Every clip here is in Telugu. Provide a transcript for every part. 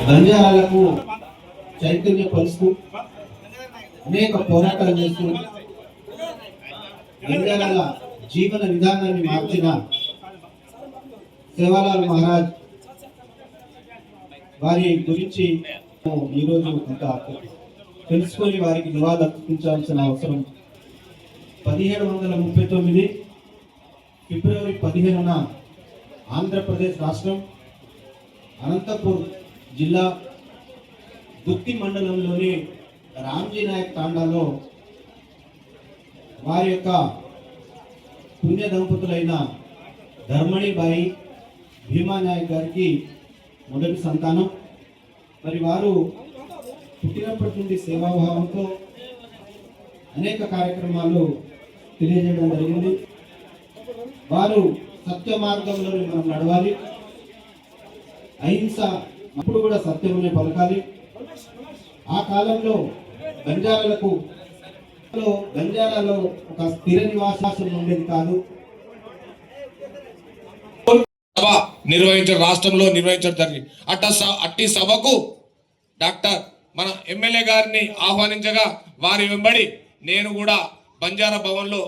బంజారాలకు చైతన్యపరుస్తూ అనేక పోరాటాలు చేస్తూ బంజారాల జీవన విధానాన్ని మార్చిన సేవాలాల్ మహారాజ్ వారి గురించి ఈరోజు కొంత తెలుసుకొని వారికి నివాళులు అర్పించాల్సిన అవసరం. 1739 ఫిబ్రవరి 15న ఆంధ్రప్రదేశ్ రాష్ట్రం అనంతపూర్ జిల్లా గుత్తి మండలంలోని రామ్జీ నాయక్ తాండాలో వారి యొక్క పుణ్య దంపతులైన ధర్మణిబాయి భీమా నాయక్ గారికి మొదటి సంతానం. మరి వారు పుట్టినప్పటి నుండి సేవాభావంతో అనేక కార్యక్రమాలు తెలియజేయడం జరిగింది. వారు సత్య మార్గంలో మనం నడవాలి, అహింస అప్పుడు కూడా సత్యమునే పలకాలి. ఆ కాలంలో బంజారాలో ఒక స్థిర నివాసం ఉండేది కాదు. సభ రాష్ట్రంలో నిర్వహించడం జరిగింది. అట్టి సభకు డాక్టర్ మన ఎమ్మెల్యే గారిని ఆహ్వానించగా వారి వెంబడి నేను కూడా బంజారా భవన్లో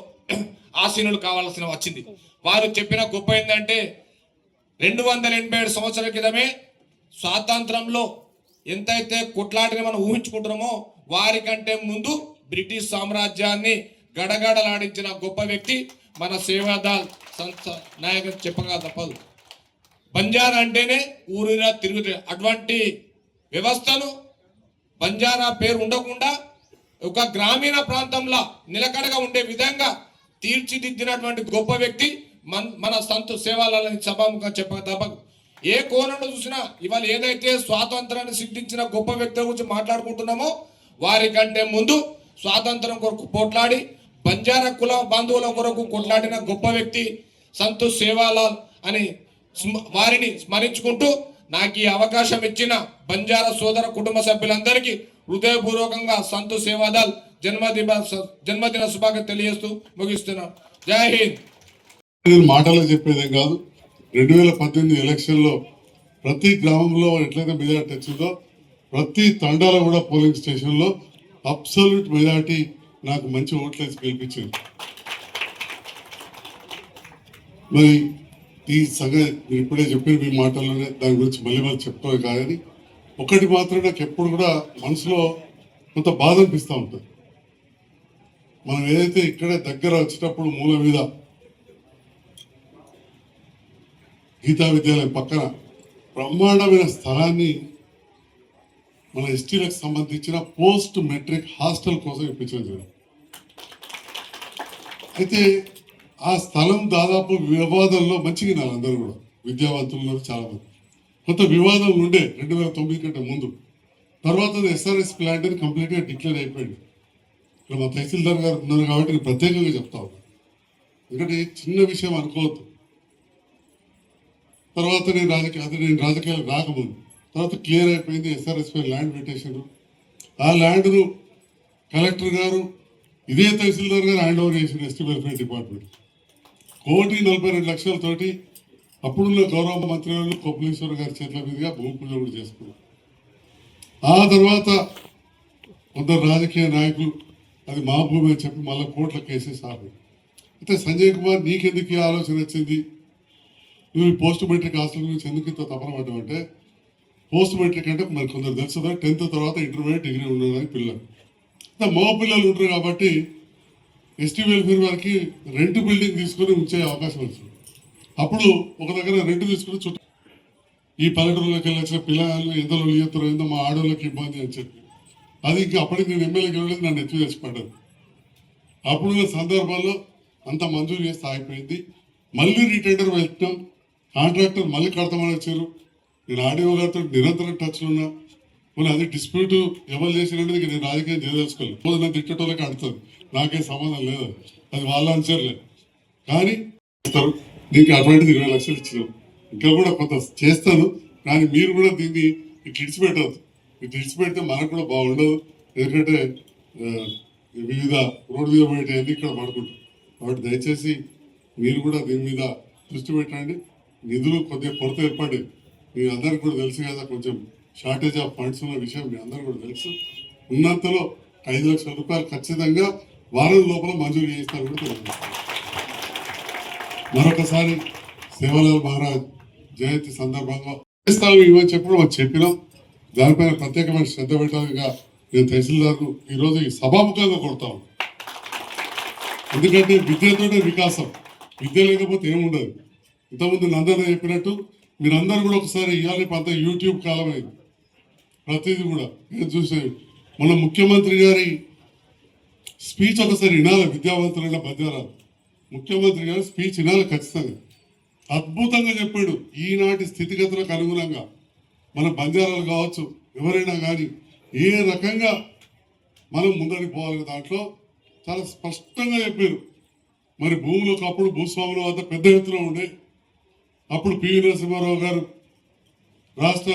ఆసీనులు కావాల్సిన వచ్చింది. వారు చెప్పిన గొప్ప ఏంటంటే 287 సంవత్సరాల క్రితమే స్వాతంత్రంలో ఎంతైతే కొట్లాటిని మనం ఊహించుకుంటున్నామో వారికంటే ముందు బ్రిటిష్ సామ్రాజ్యాన్ని గడగడలాడించిన గొప్ప వ్యక్తి మన సేవాదాల్ సంస్థ నాయకుడు చెప్పగా తప్పదు. బంజారా అంటేనే ఊరిరా తిరుగుతుంది. అటువంటి వ్యవస్థను బంజారా పేరు ఉండకుండా ఒక గ్రామీణ ప్రాంతంలో నిలకడగా ఉండే విధంగా తీర్చిదిద్దినటువంటి గొప్ప వ్యక్తి మన సంతు సేవాలని సభాముఖంగా చెప్పక తప్పదు. ఏ కోణంలో చూసినా ఇవాళ ఏదైతే స్వాతంత్రాన్ని సిద్ధించిన గొప్ప వ్యక్తుల గురించి మాట్లాడుకుంటున్నామో వారికంటే ముందు స్వాతంత్రం కొరకు పోట్లాడి బంజారా కుల బంధువుల కొరకు కొట్లాడిన గొప్ప వ్యక్తి సంతు సేవాలాల్ అని వారిని స్మరించుకుంటూ నాకు ఈ అవకాశం ఇచ్చిన బంజారా సోదర కుటుంబ సభ్యులందరికీ హృదయపూర్వకంగా సంతు సేవాదాల్ జన్మదిన శుభాకాంక్షలు తెలియజేస్తూ ముగిస్తున్నాను. జై హింద్. మాటలు చెప్పేదేం కాదు. 2018 ఎలక్షన్లో ప్రతి గ్రామంలో ఎట్లయితే మెజార్టీ వచ్చిందో ప్రతి తండాలో కూడా పోలింగ్ స్టేషన్లో అబ్సల్యూట్ మెజార్టీ నాకు మంచి ఓట్లేసి గెలిపించింది. మరి ఈ సంగతి మీరు ఇప్పుడే చెప్పిన మీ మాటల్లోనే దాని గురించి మళ్ళీ చెప్తాను కాదని ఒకటి మాత్రం నాకు ఎప్పుడు కూడా మనసులో కొంత బాధ అనిపిస్తూ ఉంటుంది. మనం ఏదైతే ఇక్కడే దగ్గర వచ్చేటప్పుడు మూల మీద గీతా విద్యాలయం పక్కన బ్రహ్మాండమైన స్థలాన్ని మన ఎస్టీలకు సంబంధించిన పోస్ట్ మెట్రిక్ హాస్టల్ కోసం ఇప్పించడం జరిగింది. అయితే ఆ స్థలం దాదాపు వివాదంలో మంచిగా వినాలి. అందరూ కూడా విద్యావంతులు చాలా మంది కొంత వివాదం ఉండే 2009 కంటే ముందు. తర్వాత ఎస్ఆర్ఎస్ ప్లాంట్ అని కంప్లీట్గా డిక్లేర్ అయిపోయింది. ఇక్కడ మా తహసీల్దార్ గారు ఉన్నారు కాబట్టి నేను ప్రత్యేకంగా చెప్తా ఉన్నాను, ఎందుకంటే చిన్న విషయం అనుకోవద్దు. తర్వాత నేను రాజకీయాలు రాకముందు తర్వాత క్లియర్ అయిపోయింది. ఎస్ఆర్ఎస్పై ల్యాండ్ పెట్టేశారు. ఆ ల్యాండ్ను కలెక్టర్ గారు ఇదే తహసీల్దార్ గారు హ్యాండ్ ఓవర్ చేసిన ఎస్టీ వెల్ఫేర్ డిపార్ట్మెంట్ 1,42,00,000తోటి అప్పుడున్న గౌరవ మంత్రి వాళ్ళు కొప్పలేశ్వర గారి చేతుల మీదుగా భూమి పూజ కూడా చేసుకున్నారు. ఆ తర్వాత కొందరు రాజకీయ నాయకులు అది మా భూమి అని చెప్పి మళ్ళీ కోర్టుల కేసెస్ ఆపి. అయితే సంజయ్ కుమార్ నీకెందుకు ఈ ఆలోచన వచ్చింది, నువ్వు పోస్ట్ మెట్రిక్ హాస్టల్ గురించి ఎందుకు ఇంత తపన పడ్డావంటే, పోస్ట్ మెట్రిక్ అంటే మరి కొందరు తెలుస్తుందా 10th తర్వాత ఇంటర్మీడియట్ డిగ్రీ ఉండదని పిల్లలు మగ పిల్లలు ఉంటారు కాబట్టి ఎస్టీ వెల్ఫేర్ వారికి రెంట్ బిల్డింగ్ తీసుకొని ఉంచే అవకాశం వచ్చింది. అప్పుడు ఒక దగ్గర రెంట్ తీసుకుని చుట్టూ ఈ పల్లెటూరులోకి వెళ్ళి వచ్చిన పిల్లలు ఎంతలో చేస్తారో ఏందో మా ఆడవాళ్ళకి ఇబ్బంది అని చెప్పి అది ఇంకా అప్పటికి నేను ఎమ్మెల్యేకి వెళ్ళలేదు, నన్ను ఎత్తి తెచ్చి పడ్డాను. అప్పుడున్న సందర్భాల్లో అంత మంజూరు చేస్తే ఆగిపోయింది. మళ్ళీ రీటెండర్ వెళ్తాం, కాంట్రాక్టర్ మళ్ళీ కడతామని వచ్చారు. నేను ఆర్డీఓ గారితో నిరంతరం టచ్లో ఉన్నా. మళ్ళీ అది డిస్ప్యూట్ ఎవరు చేసినది నేను రాజకీయం చేయదలుచుకోలేదు. నన్ను తిట్టేటోళ్ళకి అడుగుతుంది, నాకేం సంబంధం లేదు, అది వాళ్ళ ఆన్సర్లే. కానీ దీనికి అటువంటిది 20 లక్షలు ఇచ్చినాం, ఇంకా కూడా కొంత చేస్తాను. కానీ మీరు కూడా దీన్ని ఇట్లా ఇడిచిపెట్టవద్దు. ఇట్లా ఇడిచిపెడితే మనకు కూడా బాగుండదు. ఎందుకంటే వివిధ రోడ్డు మీద పోయేటన్నీ ఇక్కడ పడుకుంటాం. కాబట్టి దయచేసి మీరు కూడా దీని మీద దృష్టి పెట్టండి. నిధులు కొద్దిగా కొరత ఏర్పడి మీ అందరికి కూడా తెలుసు కదా, కొంచెం షార్టేజ్ ఆఫ్ ఫండ్స్ ఉన్న విషయం మీ అందరూ కూడా తెలుసు. ఉన్నంతలో 5 లక్షల రూపాయలు ఖచ్చితంగా వారం లోపల మంజూరు చేయిస్తారని కూడా తెలియజేస్తారు. మరొకసారి సేవలాల్ మహారాజ్ జయంతి సందర్భంగా ఇస్తాను ఇవని చెప్పడం మనం చెప్పినాం. దానిపైన ప్రత్యేకమైన శ్రద్ధ పెట్టాలిగా నేను తహసీల్దార్ను ఈరోజు ఈ సభాముఖంగా కొడతాను. ఎందుకంటే విద్యతోనే వికాసం, విద్య లేకపోతే ఏముండదు. ఇంతకుముందు నందన చెప్పినట్టు మీరందరూ కూడా ఒకసారి ఇవాళ అంతా యూట్యూబ్ కాలమైంది, ప్రతిదీ కూడా నేను చూసేది. మన ముఖ్యమంత్రి గారి స్పీచ్ ఒకసారి వినాలి, విద్యావంతులైన బంజారాలు ముఖ్యమంత్రి గారి స్పీచ్ వినాలి ఖచ్చితంగా. అద్భుతంగా చెప్పాడు. ఈనాటి స్థితిగతులకు అనుగుణంగా మన బంజారాలు కావచ్చు, ఎవరైనా కానీ ఏ రకంగా మనం ముందరికి పోవాలి దాంట్లో చాలా స్పష్టంగా చెప్పారు. మరి భూములు ఒకప్పుడు భూస్వాముల వద్ద పెద్ద ఎత్తున ఉండే, అప్పుడు పివి నరసింహారావు గారు రాష్ట్ర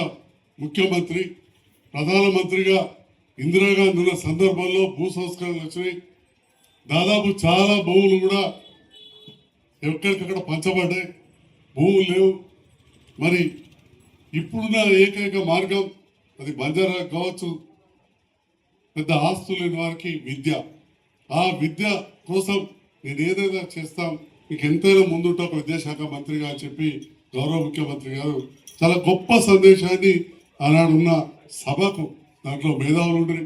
ముఖ్యమంత్రి, ప్రధానమంత్రిగా ఇందిరాగాంధీ ఉన్న సందర్భంలో భూ సంస్కరణలు వచ్చినాయి. దాదాపు చాలా భూములు కూడా ఎక్కడికక్కడ పంచబడ్డాయి, భూములు లేవు. మరి ఇప్పుడున్న ఏకైక మార్గం అది బంజారా కావచ్చు, పెద్ద ఆస్తులు లేని వారికి విద్య. ఆ విద్య కోసం నేను ఏదైనా చేస్తాం, మీకు ఎంతైనా ముందుంటే ఒక విద్యాశాఖ మంత్రిగా అని చెప్పి గౌరవ ముఖ్యమంత్రి గారు చాలా గొప్ప సందేశాన్ని ఆనాడున్న సభకు, దాంట్లో మేధావులు ఉండ్రి,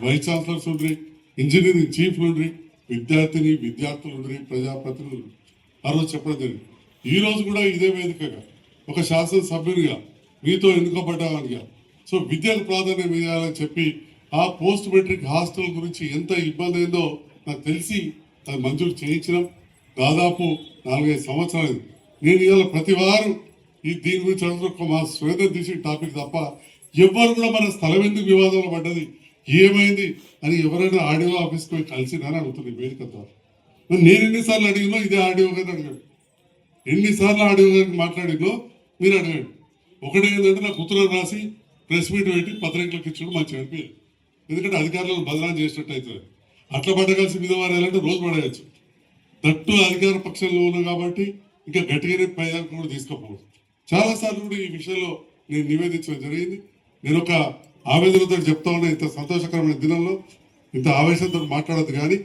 వైస్ ఛాన్సలర్స్ ఉండ్రి, ఇంజనీరింగ్ చీఫ్లు ఉండ్రి, విద్యార్థులు ఉండ్రి, ప్రజాప్రతినిధులు ఆ రోజు చెప్పడం జరిగింది. ఈ రోజు కూడా ఇదే వేదికగా ఒక శాసనసభ్యునిగా మీతో ఎన్నుకోబడ్డామనిగా సో విద్యకు ప్రాధాన్యం ఇవ్వాలని చెప్పి ఆ పోస్ట్ మెట్రిక్ హాస్టల్ గురించి ఎంత ఇబ్బంది అయిందో నాకు తెలిసి అది మంజూరు చేయించడం దాదాపు 4-5 సంవత్సరాలు. నేను ఇవాళ ప్రతి వారం దీని గురించి అడుగుతూ మా స్వేదం తీసిన టాపిక్ తప్ప ఎవరు కూడా మన స్థలం ఎందుకు వివాదంలో పడ్డది, ఏమైంది అని ఎవరైనా ఆడియో ఆఫీస్కి పోయి కలిసినారని అడుగుతుంది వేదిక ద్వారా. నేను ఎన్నిసార్లు అడిగినో ఇదే ఆడియో గారిని అడిగాడు, ఎన్నిసార్లు ఆడియో గారికి మాట్లాడినో మీరు అడగండి. ఒకటి ఏంటంటే నాకు ఉత్తరం రాసి ప్రెస్ మీట్ పెట్టి పత్రికలకు ఇచ్చడం మంచిగా అనిపించదు. ఎందుకంటే అధికారులను బదనాం చేసినట్టు అవుతుంది. అట్లా పడగలిసి మీద వారేయాలంటే రోజు పడేయచ్చు. దట్టు అధికార పక్షంలో ఉన్నాం కాబట్టి ఇంకా గట్టిగానే పైదాకా కూడా తీసుకోపోవచ్చు. చాలాసార్లు కూడా ఈ విషయంలో నేను నివేదించడం జరిగింది. నేను ఒక ఆవేదనతో చెప్తా ఉన్నా, ఇంత సంతోషకరమైన దినంలో ఇంత ఆవేశంతో మాట్లాడదు. కానీ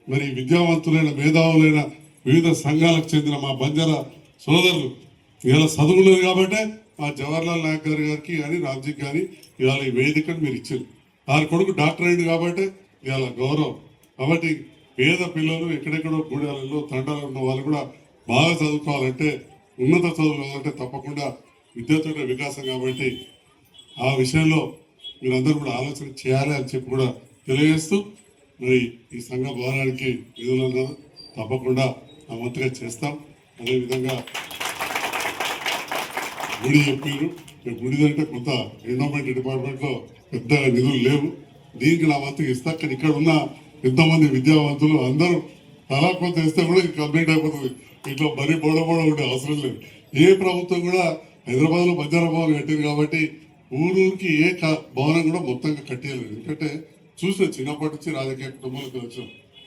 మరి విద్యావంతులైన మేధావులైన వివిధ సంఘాలకు చెందిన మా బంజారా సోదరులు ఇవాళ చదువులేదు కాబట్టి మా జవహర్లాల్ నెహ్రూ గారికి కానీ రామ్జీ కానీ ఇవాళ ఈ వేదికను మీరు ఇచ్చారు. వారి కొడుకు డాక్టర్ అయింది కాబట్టి ఇవాళ గౌరవం. కాబట్టి పేద పిల్లలు ఎక్కడెక్కడో గూడాలలో తండాలు ఉన్న వాళ్ళు కూడా బాగా చదువుకోవాలంటే, ఉన్నత చదువులు కావాలంటే తప్పకుండా విద్యతో వికాసం. కాబట్టి ఆ విషయంలో మీరందరూ కూడా ఆలోచన చేయాలి అని చెప్పి కూడా తెలియజేస్తూ, మరి ఈ సంఘ భవనానికి నిధులను తప్పకుండా ఆ వంతుగా చేస్తాం. అదేవిధంగా గుడి చెప్పారు, గుడి అంటే కొంత ఎండోమెంట్ డిపార్ట్మెంట్లో పెద్దగా నిధులు లేవు, దీనికి నా వంతుగా ఇస్తా. కానీ ఇక్కడ ఉన్న ఎంతోమంది విద్యావంతులు అందరూ తలా కొంత ఇస్తే కూడా ఇది కంప్లీట్ అయిపోతుంది. ఇట్లా మరీ బోడ ఉండే అవసరం లేదు. ఏ ప్రభుత్వం కూడా హైదరాబాద్లో బంజారా భవన్ కట్టింది కాబట్టి ఊరూరికి భవనం కూడా మొత్తంగా కట్టేయలేదు. ఎందుకంటే చూసిన చిన్నప్పటి నుంచి రాజకీయ కుటుంబాలకు వచ్చాం.